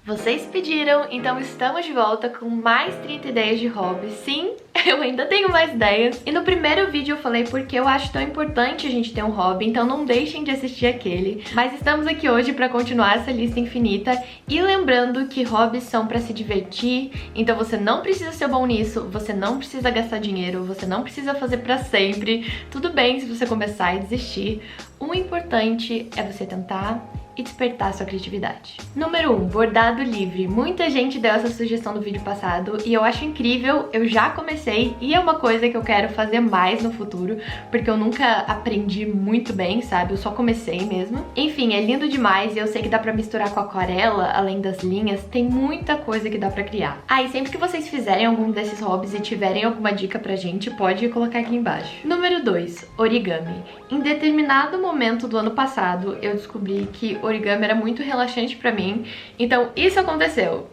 Vocês pediram, então estamos de volta com mais 30 ideias de hobby. Sim, eu ainda tenho mais ideias. E no primeiro vídeo eu falei porque eu acho tão importante a gente ter um hobby, então não deixem de assistir aquele. Mas estamos aqui hoje pra continuar essa lista infinita. E lembrando que hobbies são pra se divertir, então você não precisa ser bom nisso, você não precisa gastar dinheiro, você não precisa fazer pra sempre. Tudo bem se você começar e desistir. O importante é você tentar e despertar sua criatividade. Número 1, bordado livre. Muita gente deu essa sugestão no vídeo passado e eu acho incrível, eu já comecei e é uma coisa que eu quero fazer mais no futuro, porque eu nunca aprendi muito bem, sabe? Eu só comecei mesmo. Enfim, é lindo demais e eu sei que dá pra misturar com aquarela, além das linhas, tem muita coisa que dá pra criar. Ah, e sempre que vocês fizerem algum desses hobbies e tiverem alguma dica pra gente, pode colocar aqui embaixo. Número 2, origami. Em determinado momento do ano passado, eu descobri que origami era muito relaxante pra mim, então isso aconteceu.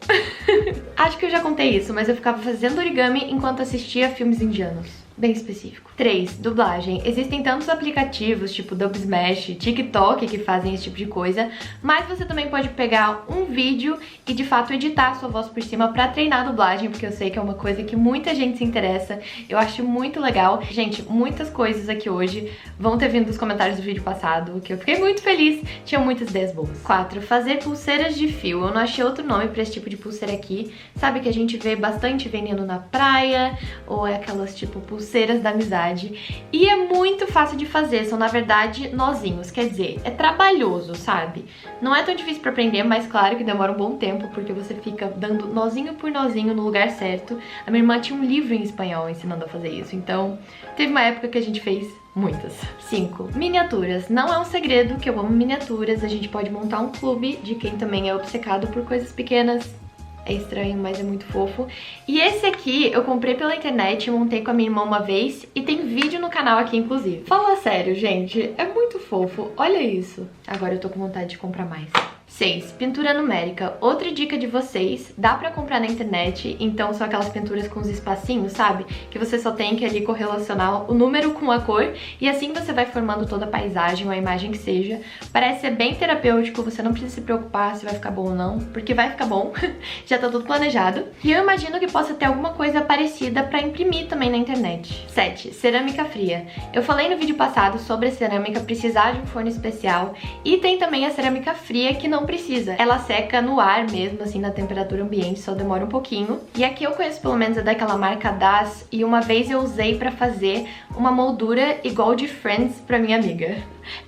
Acho que eu já contei isso, mas eu ficava fazendo origami enquanto assistia filmes indianos. Bem específico. 3. Dublagem. Existem tantos aplicativos, tipo Dubsmash, TikTok, que fazem esse tipo de coisa, mas você também pode pegar um vídeo e de fato editar a sua voz por cima pra treinar a dublagem, porque eu sei que é uma coisa que muita gente se interessa, eu acho muito legal. Gente, muitas coisas aqui hoje vão ter vindo dos comentários do vídeo passado, que eu fiquei muito feliz, tinha muitas ideias boas. 4. Fazer pulseiras de fio. Eu não achei outro nome pra esse tipo de pulseira aqui, sabe que a gente vê bastante vendendo na praia, ou é aquelas tipo pulseiras da amizade. E é muito fácil de fazer, são na verdade nozinhos, quer dizer, é trabalhoso, sabe? Não é tão difícil pra aprender, mas claro que demora um bom tempo, porque você fica dando nozinho por nozinho no lugar certo. A minha irmã tinha um livro em espanhol ensinando a fazer isso, então teve uma época que a gente fez muitas. 5. Miniaturas. Não é um segredo que eu amo miniaturas, a gente pode montar um clube de quem também é obcecado por coisas pequenas. É estranho, mas é muito fofo. E esse aqui eu comprei pela internet, montei com a minha irmã uma vez e tem vídeo no canal aqui, inclusive. Fala sério, gente, é muito fofo. Olha isso. Agora eu tô com vontade de comprar mais. 6. Pintura numérica. Outra dica de vocês, dá pra comprar na internet, então são aquelas pinturas com os espacinhos, sabe? Que você só tem que ali correlacionar o número com a cor e assim você vai formando toda a paisagem ou a imagem que seja. Parece ser bem terapêutico, você não precisa se preocupar se vai ficar bom ou não, porque vai ficar bom, já tá tudo planejado. E eu imagino que possa ter alguma coisa parecida pra imprimir também na internet. 7. Cerâmica fria. Eu falei no vídeo passado sobre a cerâmica precisar de um forno especial e tem também a cerâmica fria que não precisa. Ela seca no ar mesmo, assim, na temperatura ambiente, só demora um pouquinho. E aqui eu conheço pelo menos é daquela marca Das e uma vez eu usei pra fazer uma moldura igual de Friends pra minha amiga.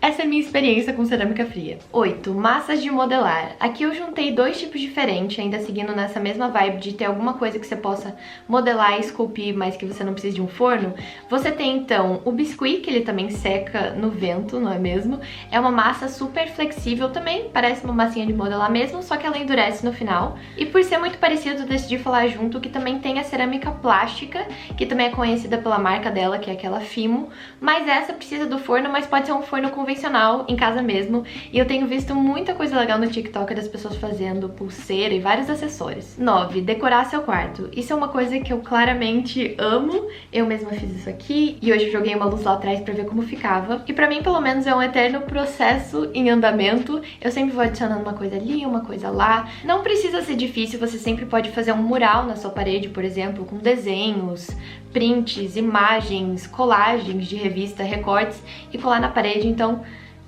Essa é a minha experiência com cerâmica fria. 8. Massas de modelar. Aqui eu juntei dois tipos diferentes, ainda seguindo nessa mesma vibe de ter alguma coisa que você possa modelar e esculpir, mas que você não precise de um forno. Você tem então o biscuit, que ele também seca no vento, não é mesmo? É uma massa super flexível também, parece uma massinha de modelar mesmo, só que ela endurece no final. E por ser muito parecido, eu decidi falar junto que também tem a cerâmica plástica, que também é conhecida pela marca dela, que é aquela Fimo, mas essa precisa do forno, mas pode ser um forno convencional, em casa mesmo, e eu tenho visto muita coisa legal no TikTok das pessoas fazendo pulseira e vários acessórios. 9. Decorar seu quarto. Isso é uma coisa que eu claramente amo, eu mesma fiz isso aqui, e hoje eu joguei uma luz lá atrás pra ver como ficava, e pra mim pelo menos é um eterno processo em andamento, eu sempre vou adicionando uma coisa ali, uma coisa lá. Não precisa ser difícil, você sempre pode fazer um mural na sua parede, por exemplo, com desenhos, prints, imagens, colagens de revista, recortes e colar na parede, então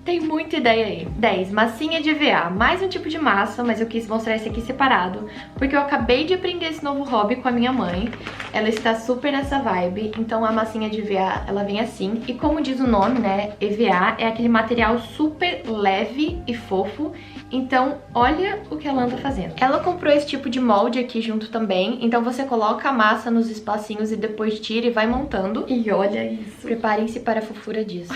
tem muita ideia aí. 10. Massinha de EVA. Mais um tipo de massa, mas eu quis mostrar esse aqui separado, porque eu acabei de aprender esse novo hobby com a minha mãe. Ela está super nessa vibe, então a massinha de EVA, ela vem assim. E como diz o nome, né, EVA é aquele material super leve e fofo. Então, olha o que ela anda fazendo. Ela comprou esse tipo de molde aqui junto também, então você coloca a massa nos espacinhos e depois tira e vai montando. E olha isso. Preparem-se para a fofura disso.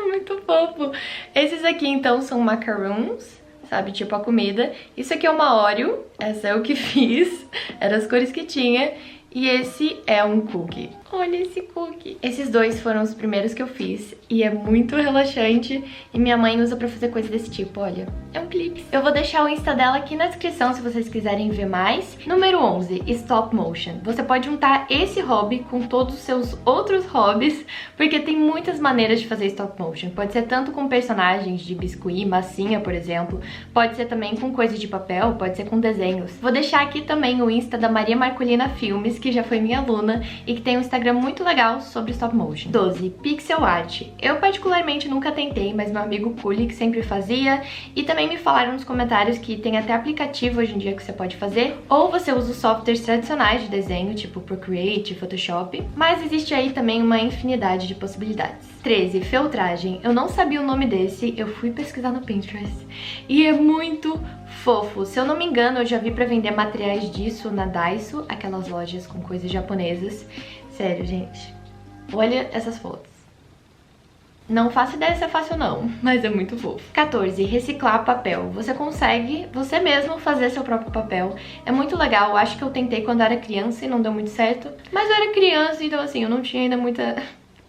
Muito fofo. Esses aqui, então, são macarons, sabe? Tipo a comida. Isso aqui é uma Oreo. Essa é o que fiz. Eram as cores que tinha. E esse é um cookie. Olha esse cookie. Esses dois foram os primeiros que eu fiz e é muito relaxante e minha mãe usa pra fazer coisa desse tipo, olha. É um clipe. Eu vou deixar o Insta dela aqui na descrição se vocês quiserem ver mais. Número 11, Stop Motion. Você pode juntar esse hobby com todos os seus outros hobbies, porque tem muitas maneiras de fazer Stop Motion. Pode ser tanto com personagens de biscuit, massinha, por exemplo. Pode ser também com coisas de papel, pode ser com desenhos. Vou deixar aqui também o Insta da Maria Marcolina Filmes, que já foi minha aluna e que tem um Instagram muito legal sobre Stop Motion. 12, Pixel Art. Eu particularmente nunca tentei, mas meu amigo Kuli que sempre fazia, e também me falaram nos comentários que tem até aplicativo hoje em dia que você pode fazer, ou você usa os softwares tradicionais de desenho, tipo Procreate, Photoshop, mas existe aí também uma infinidade de possibilidades. 13, Feltragem. Eu não sabia o nome desse, eu fui pesquisar no Pinterest e é muito fofo. Se eu não me engano, eu já vi pra vender materiais disso na Daiso, aquelas lojas com coisas japonesas. Sério, gente, olha essas fotos. Não faço ideia se é fácil não, mas é muito fofo. 14, reciclar papel. Você consegue, você mesmo, fazer seu próprio papel. É muito legal, eu acho que eu tentei quando eu era criança e não deu muito certo. Mas eu era criança, então assim, eu não tinha ainda muita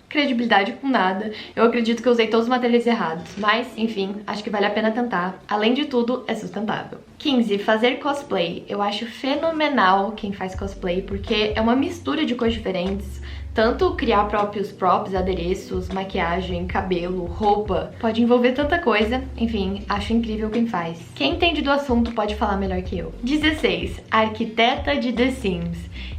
credibilidade com nada. Eu acredito que eu usei todos os materiais errados. Mas, enfim, acho que vale a pena tentar. Além de tudo, é sustentável. 15, fazer cosplay. Eu acho fenomenal quem faz cosplay, porque é uma mistura de cores diferentes. Tanto criar próprios props, adereços, maquiagem, cabelo, roupa, pode envolver tanta coisa. Enfim, acho incrível quem faz. Quem entende do assunto pode falar melhor que eu. 16, arquiteta de The Sims.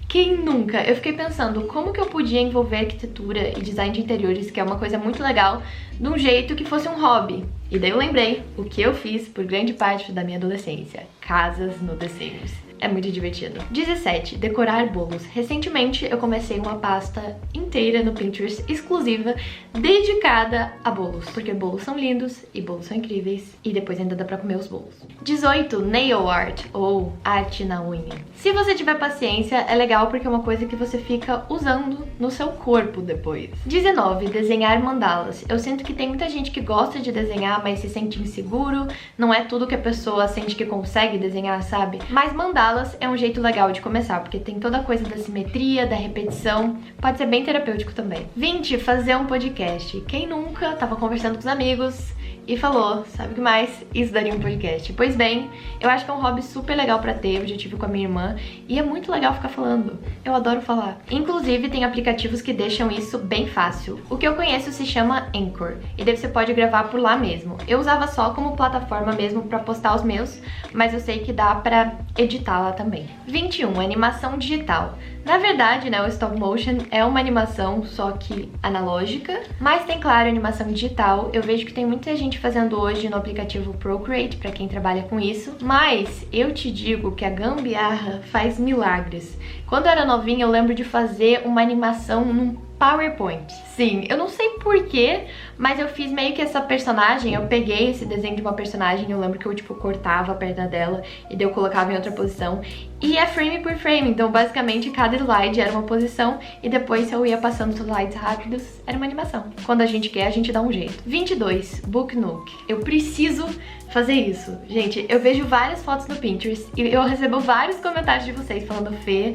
Quem nunca? Eu fiquei pensando como que eu podia envolver arquitetura e design de interiores, que é uma coisa muito legal, de um jeito que fosse um hobby. E daí eu lembrei o que eu fiz por grande parte da minha adolescência. Casas no The Sims. É muito divertido. 17, decorar bolos. Recentemente eu comecei uma pasta inteira no Pinterest exclusiva dedicada a bolos, porque bolos são lindos e bolos são incríveis e depois ainda dá pra comer os bolos. 18, nail art, ou arte na unha. Se você tiver paciência, é legal porque é uma coisa que você fica usando no seu corpo depois. 19, desenhar mandalas. Eu sinto que tem muita gente que gosta de desenhar, mas se sente inseguro, não é tudo que a pessoa sente que consegue desenhar, sabe? Mas mandalas é um jeito legal de começar, porque tem toda a coisa da simetria, da repetição, pode ser bem terapêutico também. 20, fazer um podcast. Quem nunca tava conversando com os amigos e falou, sabe o que mais? Isso daria um podcast. Pois bem, eu acho que é um hobby super legal pra ter, eu já tive com a minha irmã, e é muito legal ficar falando. Eu adoro falar. Inclusive, tem aplicativos que deixam isso bem fácil. O que eu conheço se chama Anchor, e daí você pode gravar por lá mesmo. Eu usava só como plataforma mesmo pra postar os meus, mas eu sei que dá pra editar lá também. 21, animação digital. Na verdade, né, o stop motion é uma animação, só que analógica, mas tem, claro, animação digital. Eu vejo que tem muita gente fazendo hoje no aplicativo Procreate, pra quem trabalha com isso, mas eu te digo que a gambiarra faz milagres. Quando eu era novinha, eu lembro de fazer uma animação num PowerPoint. Sim, eu não sei porquê, mas eu fiz meio que essa personagem, eu peguei esse desenho de uma personagem, eu lembro que eu, tipo, cortava a perna dela e daí eu colocava em outra posição. E é frame por frame, então basicamente cada slide era uma posição e depois se eu ia passando os slides rápidos, era uma animação. Quando a gente quer, a gente dá um jeito. 22, Book Nook. Eu preciso fazer isso. Gente, eu vejo várias fotos no Pinterest e eu recebo vários comentários de vocês falando, Fê,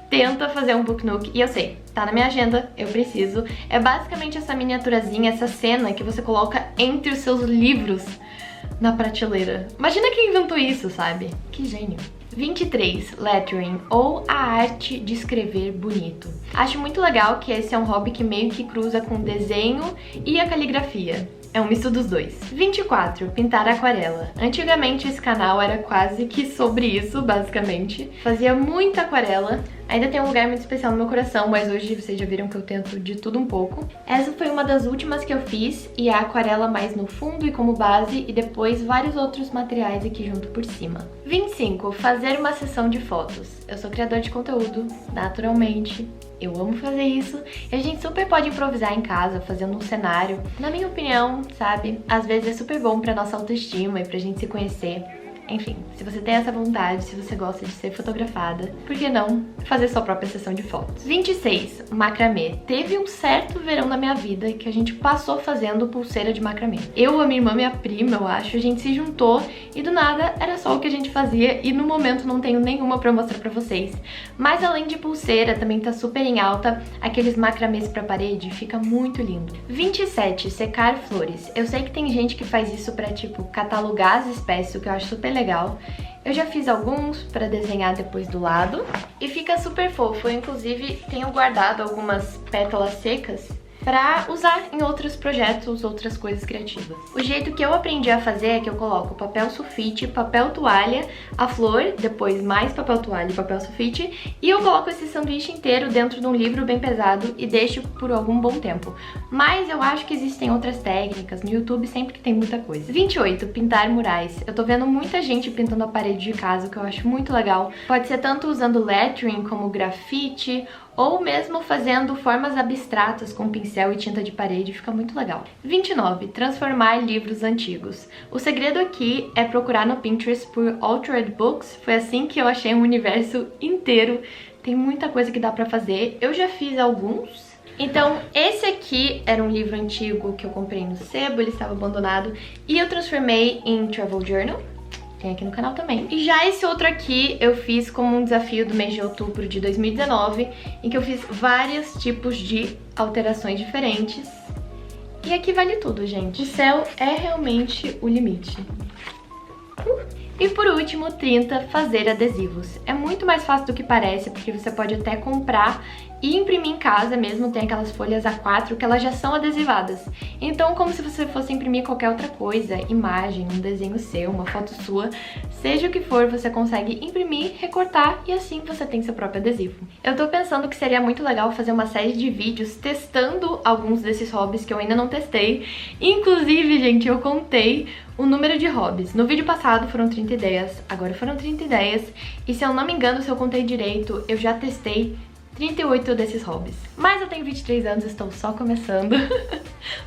tenta fazer um book nook, e eu sei, tá na minha agenda, eu preciso. É basicamente essa miniaturazinha, essa cena que você coloca entre os seus livros na prateleira. Imagina quem inventou isso, sabe? Que gênio. 23, lettering, ou a arte de escrever bonito. Acho muito legal que esse é um hobby que meio que cruza com o desenho e a caligrafia. É um misto dos dois. 24, pintar aquarela. Antigamente esse canal era quase que sobre isso, basicamente. Fazia muita aquarela. Ainda tem um lugar muito especial no meu coração, mas hoje vocês já viram que eu tento de tudo um pouco. Essa foi uma das últimas que eu fiz, e a aquarela mais no fundo e como base, e depois vários outros materiais aqui junto por cima. 25, fazer uma sessão de fotos. Eu sou criador de conteúdo, naturalmente. Eu amo fazer isso, e a gente super pode improvisar em casa, fazendo um cenário. Na minha opinião, sabe, às vezes é super bom pra nossa autoestima e pra gente se conhecer. Enfim, se você tem essa vontade, se você gosta de ser fotografada, por que não fazer sua própria sessão de fotos? 26. Macramê. Teve um certo verão na minha vida que a gente passou fazendo pulseira de macramê. Eu, a minha irmã, minha prima, eu acho, a gente se juntou e do nada era só o que a gente fazia e no momento não tenho nenhuma pra mostrar pra vocês. Mas além de pulseira, também tá super em alta aqueles macramês pra parede, fica muito lindo. 27. Secar flores. Eu sei que tem gente que faz isso pra, tipo, catalogar as espécies, o que eu acho super legal. Eu já fiz alguns pra desenhar depois do lado e fica super fofo. Eu, inclusive, tenho guardado algumas pétalas secas pra usar em outros projetos, outras coisas criativas. O jeito que eu aprendi a fazer é que eu coloco papel sulfite, papel toalha, a flor, depois mais papel toalha e papel sulfite, e eu coloco esse sanduíche inteiro dentro de um livro bem pesado e deixo por algum bom tempo. Mas eu acho que existem outras técnicas, no YouTube sempre que tem muita coisa. 28. Pintar murais. Eu tô vendo muita gente pintando a parede de casa, o que eu acho muito legal. Pode ser tanto usando lettering como grafite, ou mesmo fazendo formas abstratas com pincel e tinta de parede, fica muito legal. 29. Transformar livros antigos. O segredo aqui é procurar no Pinterest por Altered Books, foi assim que eu achei um universo inteiro, tem muita coisa que dá pra fazer, eu já fiz alguns. Então, esse aqui era um livro antigo que eu comprei no sebo, ele estava abandonado, e eu transformei em Travel Journal. Tem aqui no canal também. E já esse outro aqui eu fiz como um desafio do mês de outubro de 2019, em que eu fiz vários tipos de alterações diferentes. E aqui vale tudo, gente. O céu é realmente o limite. E por último, 30, fazer adesivos. É muito mais fácil do que parece, porque você pode até comprar e imprimir em casa mesmo, tem aquelas folhas A4 que elas já são adesivadas. Então, como se você fosse imprimir qualquer outra coisa, imagem, um desenho seu, uma foto sua, seja o que for, você consegue imprimir, recortar e assim você tem seu próprio adesivo. Eu tô pensando que seria muito legal fazer uma série de vídeos testando alguns desses hobbies que eu ainda não testei. Inclusive, gente, eu contei o número de hobbies. No vídeo passado foram 30 ideias, agora foram 30 ideias, e se eu não me engano, se eu contei direito, eu já testei 38 desses hobbies. Mas eu tenho 23 anos, estou só começando.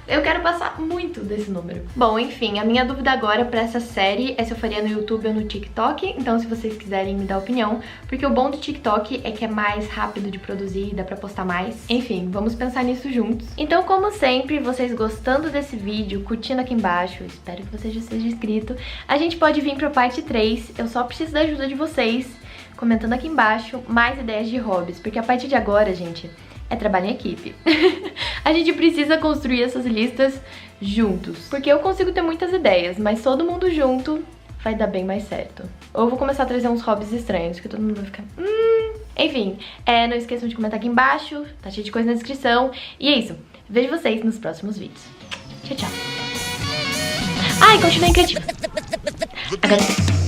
Eu quero passar muito desse número. Bom, enfim, a minha dúvida agora pra essa série é se eu faria no YouTube ou no TikTok, então se vocês quiserem me dar opinião, porque o bom do TikTok é que é mais rápido de produzir e dá pra postar mais. Enfim, vamos pensar nisso juntos. Então, como sempre, vocês gostando desse vídeo, curtindo aqui embaixo, espero que você já seja inscrito, a gente pode vir pra parte 3, eu só preciso da ajuda de vocês, comentando aqui embaixo mais ideias de hobbies, porque a partir de agora, gente, é trabalho em equipe. A gente precisa construir essas listas juntos, porque eu consigo ter muitas ideias, mas todo mundo junto vai dar bem mais certo. Ou eu vou começar a trazer uns hobbies estranhos, que todo mundo vai ficar... Enfim, não esqueçam de comentar aqui embaixo, tá cheio de coisa na descrição. E é isso, vejo vocês nos próximos vídeos. Tchau, tchau. Ai, continuem criativos. Agora...